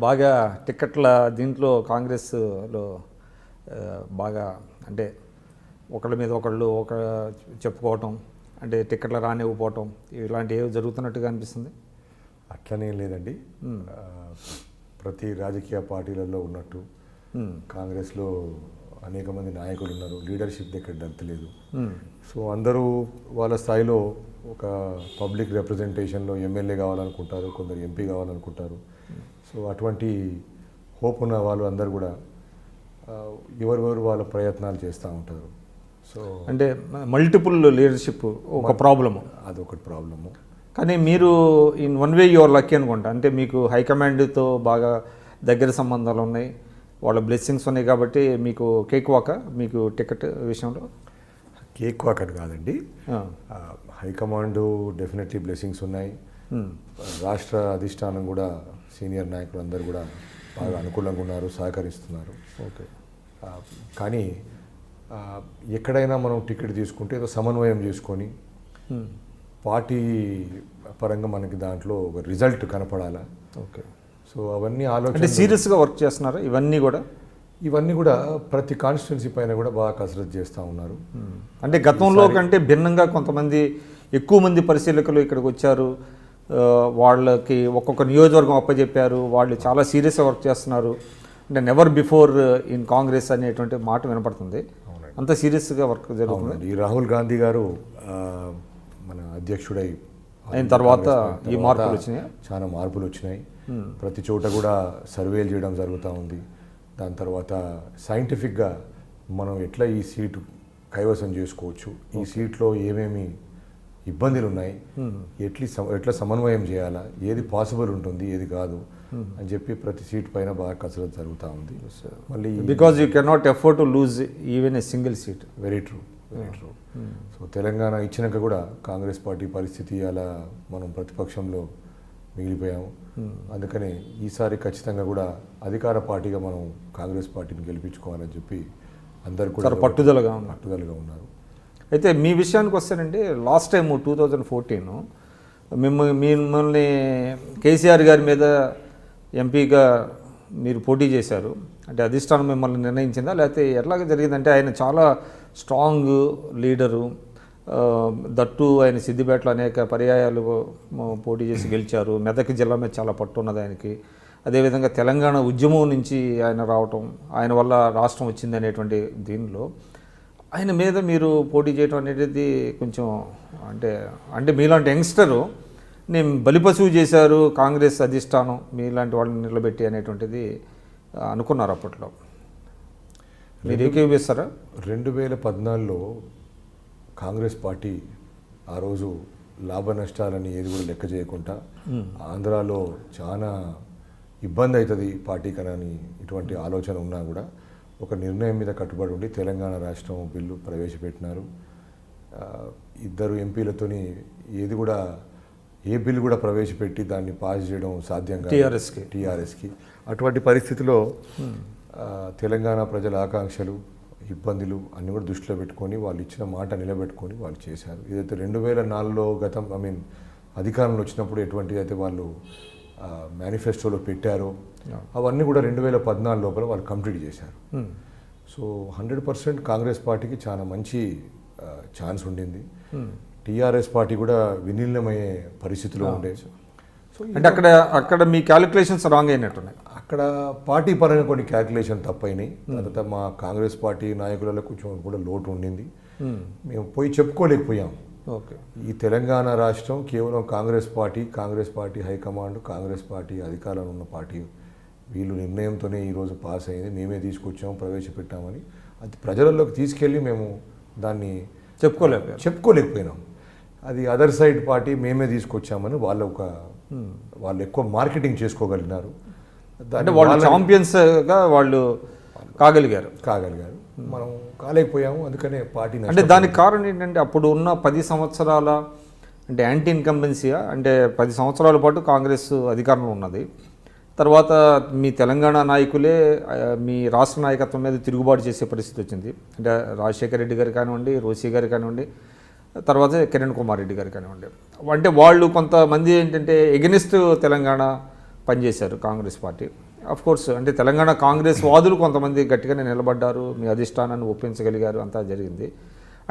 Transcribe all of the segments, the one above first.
బాగా టిక్కెట్ల దీంట్లో కాంగ్రెస్లో బాగా అంటే ఒకళ్ళ మీద ఒకళ్ళు చెప్పుకోవటం, అంటే టిక్కెట్లు రానివ్వకపోవటం, ఇలాంటివి ఏవి జరుగుతున్నట్టుగా అనిపిస్తుంది. అట్లనే లేదండి. ప్రతి రాజకీయ పార్టీలలో ఉన్నట్టు కాంగ్రెస్లో అనేక మంది నాయకులు ఉన్నారు. లీడర్షిప్ దగ్గర దొరకలేదు. సో అందరూ వాళ్ళ స్థాయిలో ఒక పబ్లిక్ రిప్రజెంటేషన్లో ఎమ్మెల్యే కావాలనుకుంటారు, కొందరు ఎంపీ కావాలనుకుంటారు. సో అటువంటి హోప్ ఉన్న వాళ్ళు అందరూ కూడా ఎవరెవరు వాళ్ళ ప్రయత్నాలు చేస్తూ ఉంటారు. సో అంటే మల్టిపుల్ లీడర్షిప్ ఒక ప్రాబ్లము, అదొకటి ప్రాబ్లము. కానీ మీరు in one way your lucky అనుకుంటా. అంటే మీకు హైకమాండ్తో బాగా దగ్గర సంబంధాలు ఉన్నాయి, వాళ్ళ బ్లెస్సింగ్స్ ఉన్నాయి కాబట్టి మీకు కేక్ వాక మీకు టికెట్ విషయంలో కేక్ వాక్ అని కాదండి. హైకమాండ్ డెఫినెట్లీ బ్లెస్సింగ్స్ ఉన్నాయి. రాష్ట్ర అధిష్టానం కూడా సీనియర్ నాయకులు అందరూ కూడా బాగా అనుకూలంగా ఉన్నారు, సహకరిస్తున్నారు. ఓకే. కానీ ఎక్కడైనా మనం టికెట్ తీసుకుంటే ఏదో సమన్వయం చేసుకొని పార్టీ పరంగా మనకి దాంట్లో ఒక రిజల్ట్ కనపడాలా. ఓకే. సో అవన్నీ ఆలోచన. అంటే సీరియస్గా వర్క్ చేస్తున్నారు ఇవన్నీ కూడా ప్రతి కాన్స్టిట్యున్సీ పైన కూడా బాగా కసరత్తు చేస్తూ ఉన్నారు. అంటే గతంలో కంటే భిన్నంగా కొంతమంది ఎక్కువ మంది పరిశీలకులు ఇక్కడికి వచ్చారు, వాళ్ళకి ఒక్కొక్క నియోజకవర్గం అప్పచెప్పారు, వాళ్ళు చాలా సీరియస్గా వర్క్ చేస్తున్నారు. అంటే నెవర్ బిఫోర్ ఇన్ కాంగ్రెస్ అనేటువంటి మాట వినపడుతుంది. అంత సీరియస్గా వర్క్ జరుగుతుంది. ఈ రాహుల్ గాంధీ గారు మన అధ్యక్షుడై అయిన తర్వాత ఈ మార్పులు వచ్చినాయి, చాలా మార్పులు వచ్చినాయి. ప్రతి చోట కూడా సర్వేలు చేయడం జరుగుతూ ఉంది. దాని తర్వాత సైంటిఫిక్గా మనం ఎట్లా ఈ సీటు కైవసం చేసుకోవచ్చు, ఈ సీట్లో ఏమేమి ఇబ్బందులు ఉన్నాయి, ఎట్లా సమన్వయం చేయాలా, ఏది పాసిబుల్ ఉంటుంది, ఏది కాదు అని చెప్పి ప్రతి సీట్ పైన బాగా కసరత్తు జరుగుతూ ఉంది. మళ్ళీ because you cannot afford to lose even a single seat. Very true. So Telangana ఇచ్చినాక కూడా కాంగ్రెస్ పార్టీ పరిస్థితి అలా మనం ప్రతిపక్షంలో మిగిలిపోయాము. అందుకని ఈసారి ఖచ్చితంగా కూడా అధికార పార్టీగా మనం కాంగ్రెస్ పార్టీని గెలిపించుకోవాలని చెప్పి అందరు కూడా పట్టుదలగా ఉన్నారు. అయితే మీ విషయానికి వస్తేనండి, లాస్ట్ టైం 2014 మిమ్మల్ని కేసీఆర్ గారి మీద ఎంపీగా మీరు పోటీ చేశారు. అంటే అధిష్టానం మిమ్మల్ని నిర్ణయించిందా, లేకపోతే ఎట్లాగా జరిగిందంటే ఆయన చాలా స్ట్రాంగ్ లీడరు, దట్టు ఆయన సిద్దిపేటలో అనేక పర్యాయాలు పోటీ చేసి గెలిచారు. మెదక్ జిల్లా మీద చాలా పట్టు ఉన్నది ఆయనకి. అదేవిధంగా తెలంగాణ ఉద్యమం నుంచి ఆయన రావటం, ఆయన వల్ల రాష్ట్రం వచ్చింది అనేటువంటి దీనిలో ఆయన మీద మీరు పోటీ చేయడం అనేది కొంచెం అంటే మీలాంటి యంగ్స్టరు నేను బలిపశువు చేశారు కాంగ్రెస్ అధిష్టానం మీలాంటి వాళ్ళని నిలబెట్టి అనేటువంటిది అనుకున్నారు అప్పట్లో. మీరు ఏకీభవిస్తారా? 2014లో కాంగ్రెస్ పార్టీ ఆ రోజు లాభ నష్టాలని ఏది కూడా లెక్క చేయకుండా ఆంధ్రాలో చాలా ఇబ్బంది అవుతుంది పార్టీ కనని ఇటువంటి ఆలోచన ఉన్నా కూడా ఒక నిర్ణయం మీద కట్టుబడి ఉండి తెలంగాణ రాష్ట్రం బిల్లు ప్రవేశపెట్టినారు. ఇద్దరు ఎంపీలతోని ఏ బిల్లు కూడా ప్రవేశపెట్టి దాన్ని పాస్ చేయడం సాధ్యం కాదు టీఆర్ఎస్కి. అటువంటి పరిస్థితిలో తెలంగాణ ప్రజల ఆకాంక్షలు, ఇబ్బందులు అన్నీ కూడా దృష్టిలో పెట్టుకొని వాళ్ళు ఇచ్చిన మాట నిలబెట్టుకొని వాళ్ళు చేశారు. ఏదైతే 2004లో అధికారంలో వచ్చినప్పుడు ఎటువంటిది అయితే వాళ్ళు మేనిఫెస్టోలో పెట్టారో అవన్నీ కూడా 2014 లోపల వాళ్ళు కంప్లీట్ చేశారు. సో 100% కాంగ్రెస్ పార్టీకి చాలా మంచి ఛాన్స్ ఉండింది. టీఆర్ఎస్ పార్టీ కూడా విలీనమయ్యే పరిస్థితిలో ఉండే. సో అంటే అక్కడ మీ క్యాలిక్యులేషన్స్ రాంగ్ అయినట్టున్నాయి. అక్కడ పార్టీ పరంగా కొన్ని క్యాలిక్యులేషన్ తప్పైనాయి. తర్వాత మా కాంగ్రెస్ పార్టీ నాయకులలో కొంచెం కూడా లోటు ఉండింది. మేము పోయి చెప్పుకోలేకపోయాం. ఓకే. ఈ తెలంగాణ రాష్ట్రం కేవలం Congress party high command, Congress party అధికారంలో ఉన్న పార్టీ వీళ్ళు నిర్ణయంతోనే ఈరోజు పాస్ అయింది, మేమే తీసుకొచ్చాము, ప్రవేశపెట్టామని అది ప్రజలలోకి తీసుకెళ్ళి మేము దాన్ని చెప్పుకోలేకపోయినాం. అది అదర్ సైడ్ పార్టీ మేమే తీసుకొచ్చామని వాళ్ళు ఎక్కువ మార్కెటింగ్ చేసుకోగలిగినారు. అంటే వాళ్ళు ఛాంపియన్స్గా వాళ్ళు కాగలిగారు. మనం కాలేకపోయాము. అందుకనే పార్టీ అంటే దానికి కారణం ఏంటంటే అప్పుడు ఉన్న 10 సంవత్సరాల అంటే యాంటీ ఇన్కంబెన్సీగా, అంటే 10 సంవత్సరాల పాటు కాంగ్రెస్ అధికారంలో ఉన్నది. తర్వాత మీ తెలంగాణ నాయకులే మీ రాష్ట్ర నాయకత్వం మీద తిరుగుబాటు చేసే పరిస్థితి వచ్చింది. అంటే రాజశేఖర రెడ్డి గారు కానివ్వండి, రోసీ గారు కానివ్వండి, తర్వాత కిరణ్ కుమార్ రెడ్డి గారు కానివ్వండి. అంటే వాళ్ళు కొంతమంది ఏంటంటే ఎగెనిస్ట్ తెలంగాణ పనిచేశారు కాంగ్రెస్ పార్టీ. ఆఫ్ కోర్స్ అంటే తెలంగాణ కాంగ్రెస్ వాదులు కొంతమంది గట్టిగానే నిలబడ్డారు, మీ అధిష్టానాన్ని ఒప్పించగలిగారు, అంతా జరిగింది.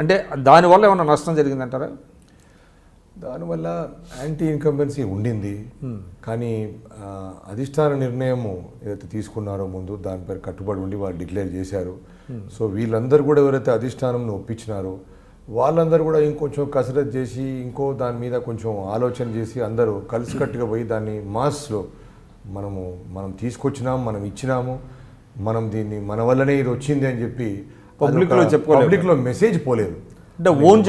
అంటే దానివల్ల ఏమైనా నష్టం జరిగిందంటారా? దానివల్ల యాంటీ ఇన్కంబెన్సీ ఉండింది, కానీ అధిష్టాన నిర్ణయము ఏదైతే తీసుకున్నారో ముందు దానిపై కట్టుబడి ఉండి వాళ్ళు డిక్లేర్ చేశారు. సో వీళ్ళందరూ కూడా ఎవరైతే అధిష్టానంను ఒప్పించినారో వాళ్ళందరూ కూడా ఇంకొంచెం కసరత్ చేసి ఇంకో దాని మీద కొంచెం ఆలోచన చేసి అందరూ కలిసికట్టుగా పోయి దాన్ని మాస్లో మనం తీసుకొచ్చినాము, మనం ఇచ్చినాము, మనం దీన్ని మన వల్లనే ఇది వచ్చింది అని చెప్పి పబ్లిక్లో మెసేజ్ పోలేదు, అంటే ఓన్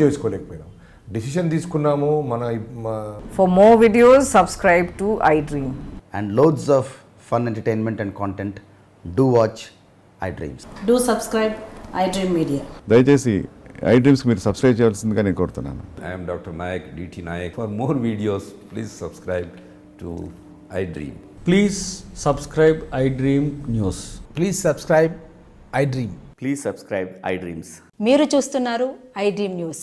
చేసుకోలేకపోయాం. డిసిషన్ తీసుకున్నాము For more videos, subscribe to iDream. And loads of fun entertainment and content. Do watch iDreams. Do subscribe iDream Media. దయచేసి ఐ డ్రీమ్స్ మీరు సబ్స్క్రైబ్ చేయాల్సిందిగా నేను కోరుతున్నాను. I am Dr. Nayak, DT Nayak. For more videos, please subscribe to iDream. Please subscribe iDream News. Please subscribe iDream. Please subscribe iDreams. మీరు చూస్తున్నారు iDream News.